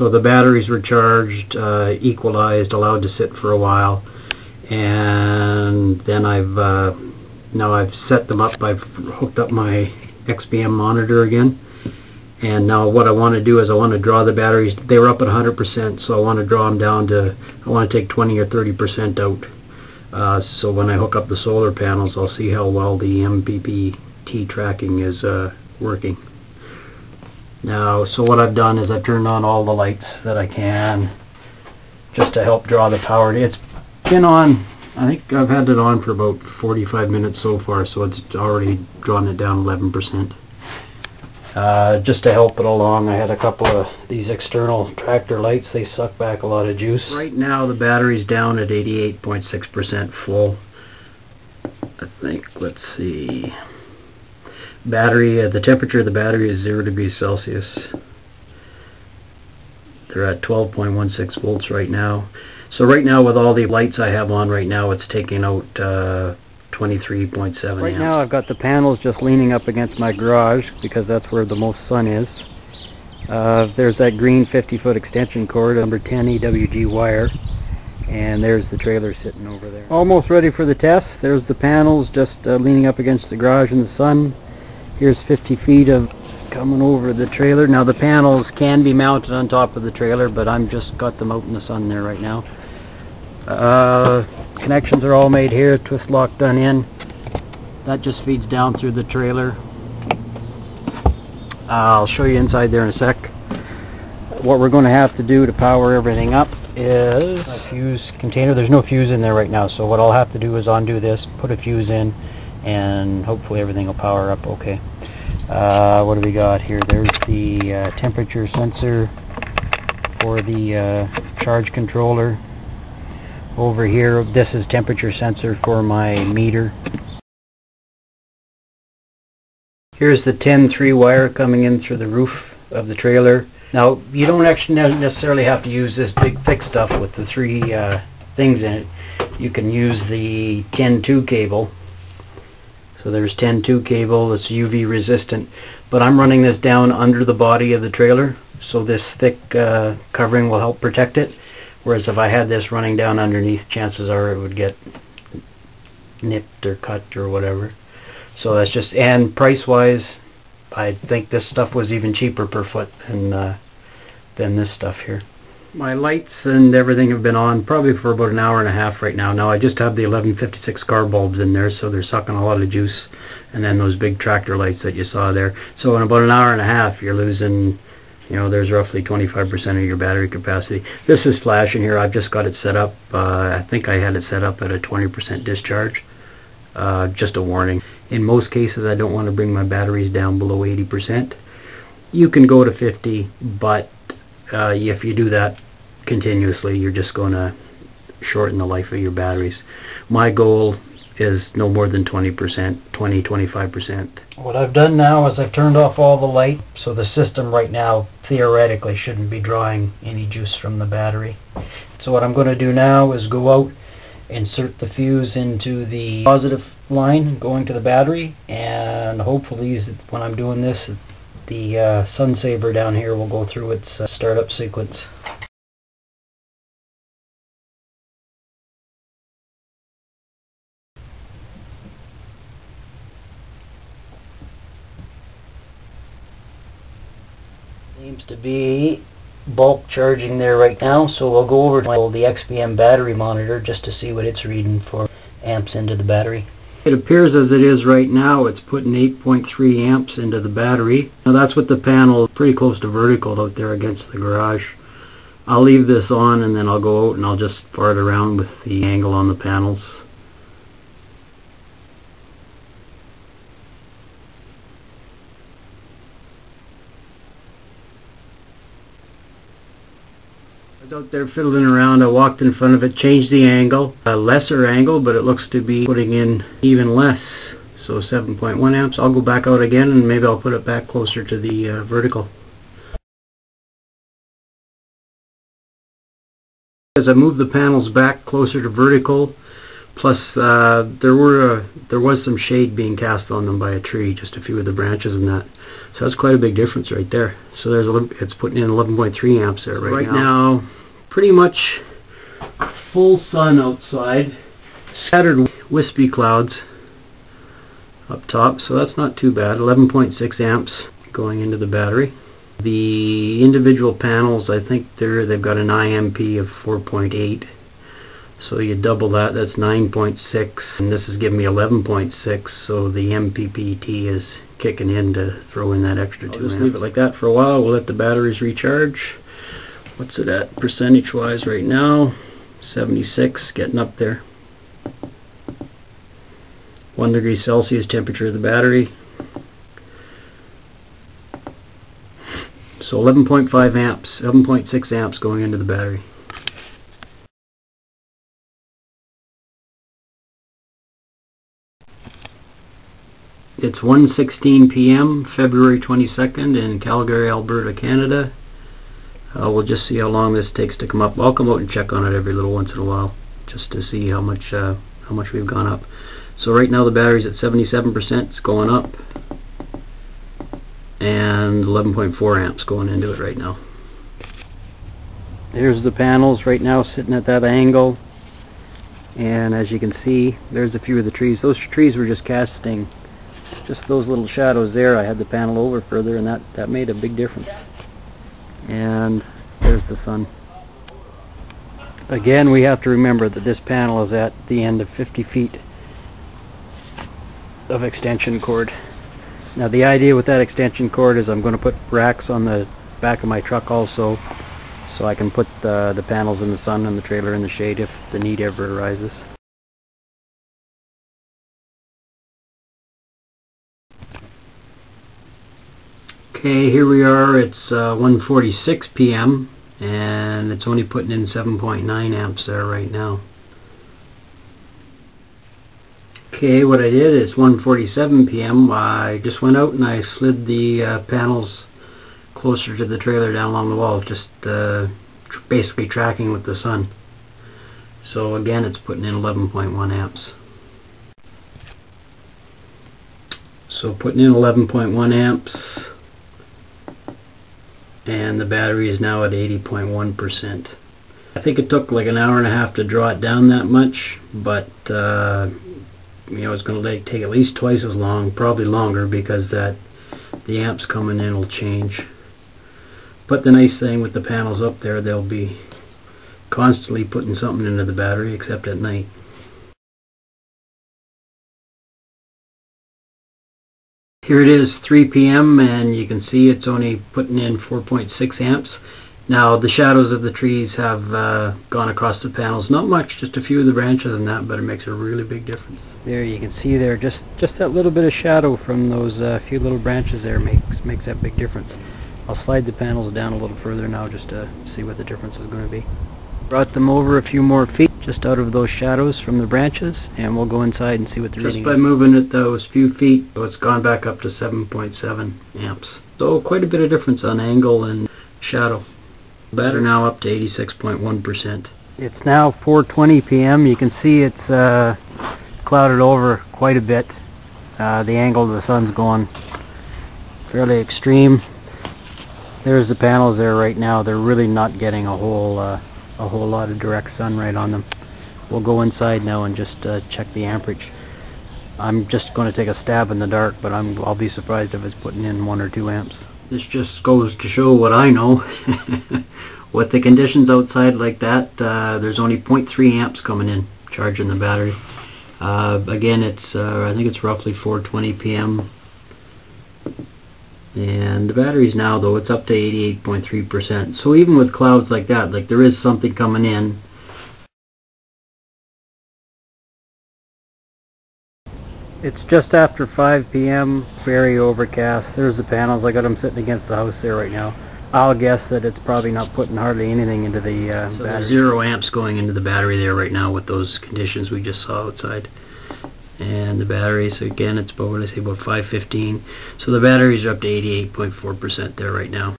So the batteries were charged, equalized, allowed to sit for a while, and then now I've set them up. I've hooked up my XBM monitor again, and now what I want to do is I want to draw the batteries. They were up at 100%, so I want to draw them down to, I want to take 20 or 30% out. So when I hook up the solar panels, I'll see how well the MPPT tracking is working. Now, so what I've done is I've turned on all the lights that I can just to help draw the power. It's been on, I think I've had it on for about 45 minutes so far, so it's already drawn it down 11%. Just to help it along, I had a couple of these external tractor lights. They suck back a lot of juice. Right now the battery's down at 88.6% full. I think, let's see. Battery, the temperature of the battery is 0 degrees Celsius. They're at 12.16 volts right now. So right now with all the lights I have on right now, it's taking out 23.7 amps. Right now I've got the panels just leaning up against my garage because that's where the most sun is. There's that green 50-foot extension cord, number 10 EWG wire, and there's the trailer sitting over there. Almost ready for the test. There's the panels just leaning up against the garage in the sun. Here's 50 feet of coming over the trailer. Now the panels can be mounted on top of the trailer, but I'm just got them out in the sun there right now. Connections are all made here, twist lock done in. That just feeds down through the trailer. I'll show you inside there in a sec. What we're going to have to do to power everything up is a fuse container. There's no fuse in there right now, so what I'll have to do is undo this, put a fuse in, and hopefully everything will power up okay. What do we got here? There's the temperature sensor for the charge controller. Over here, this is temperature sensor for my meter. Here's the 10-3 wire coming in through the roof of the trailer. Now, you don't actually necessarily have to use this big thick stuff with the three things in it. You can use the 10-2 cable. So there's 10-2 cable, it's UV resistant, but I'm running this down under the body of the trailer, so this thick covering will help protect it, whereas if I had this running down underneath, chances are it would get nipped or cut or whatever. So that's just, and price wise, I think this stuff was even cheaper per foot than this stuff here. My lights and everything have been on probably for about an hour and a half right now. Now I just have the 1156 car bulbs in there, so they're sucking a lot of juice, and then those big tractor lights that you saw there. So in about an hour and a half you're losing, you know, there's roughly 25% of your battery capacity. This is flashing here. I've just got it set up, I think I had it set up at a 20% discharge. Just a warning. In most cases I don't want to bring my batteries down below 80%. You can go to 50, but if you do that continuously, you're just going to shorten the life of your batteries. My goal is no more than 20%, 20-25%. What I've done now is I've turned off all the light, so the system right now theoretically shouldn't be drawing any juice from the battery. So what I'm going to do now is go out, insert the fuse into the positive line going to the battery, and hopefully when I'm doing this, the Sunsaver down here will go through its startup sequence. Seems to be bulk charging there right now, so we'll go over to the XBM battery monitor just to see what it's reading for amps into the battery. It appears as it is right now, it's putting 8.3 amps into the battery. Now that's with the panel pretty close to vertical out there against the garage. I'll leave this on and then I'll go out and I'll just fart around with the angle on the panels. I was out there fiddling around. I walked in front of it, changed the angle, a lesser angle, but it looks to be putting in even less, so 7.1 amps. I'll go back out again and maybe I'll put it back closer to the vertical. As I move the panels back closer to vertical, Plus, there was some shade being cast on them by a tree, just a few of the branches and that. So that's quite a big difference right there. So it's putting in 11.3 amps there right now. Pretty much full sun outside. Scattered wispy clouds up top, so that's not too bad. 11.6 amps going into the battery. The individual panels, I think they've got an IMP of 4.8. So you double that, that's 9.6, and this is giving me 11.6, so the MPPT is kicking in to throw in that extra 2 amps. Just leave it like that for a while. We'll let the batteries recharge. What's it at percentage wise right now? 76, getting up there. 1 degree Celsius temperature of the battery. So 11.5 amps, 11.6 amps going into the battery. It's 1:16 p.m. February 22nd in Calgary, Alberta, Canada. We'll just see how long this takes to come up. I'll come out and check on it every little once in a while, just to see how much we've gone up. So right now the battery's at 77%. It's going up, and 11.4 amps going into it right now. There's the panels right now sitting at that angle, and as you can see, there's a few of the trees. Those trees were just casting just those little shadows there. I had the panel over further, and that made a big difference. And there's the sun. Again, we have to remember that this panel is at the end of 50 feet of extension cord. Now the idea with that extension cord is I'm going to put racks on the back of my truck also, so I can put the panels in the sun and the trailer in the shade if the need ever arises. Okay, here we are. It's 1:46 p.m. and it's only putting in 7.9 amps there right now. Okay, what I did is 1:47 p.m. I just went out and I slid the panels closer to the trailer down along the wall, just basically tracking with the sun. So again, it's putting in 11.1 amps. So putting in 11.1 amps, and the battery is now at 80.1%. I think it took like an hour and a half to draw it down that much, but you know, it's going to take at least twice as long, probably longer, because the amps coming in will change. But the nice thing with the panels up there, they'll be constantly putting something into the battery, except at night. Here it is, 3 p.m. and you can see it's only putting in 4.6 amps. Now the shadows of the trees have gone across the panels. Not much, just a few of the branches and that, but it makes a really big difference. There you can see there, just that little bit of shadow from those few little branches there makes that big difference. I'll slide the panels down a little further now just to see what the difference is going to be. Brought them over a few more feet just out of those shadows from the branches, and we'll go inside and see what the reading is. Just by moving it those few feet, so it's gone back up to 7.7 amps. So quite a bit of difference on angle and shadow. Battery now up to 86.1%. It's now 4:20 p.m. You can see it's clouded over quite a bit. The angle of the sun's going fairly extreme. There's the panels there right now. They're really not getting a whole lot of direct sunlight on them. We'll go inside now and just check the amperage. I'm just going to take a stab in the dark, but I'll be surprised if it's putting in 1 or 2 amps. This just goes to show what I know. With the conditions outside like that, there's only 0.3 amps coming in, charging the battery. Again, it's I think it's roughly 4:20 p.m. And the battery's now, though, it's up to 88.3%. So even with clouds like that, like there is something coming in. It's just after 5 p.m., very overcast. There's the panels. I got them sitting against the house there right now. I'll guess that it's probably not putting hardly anything into the battery. There's 0 amps going into the battery there right now with those conditions we just saw outside. And the batteries, again, it's about, what did I say, about 515. So the batteries are up to 88.4% there right now.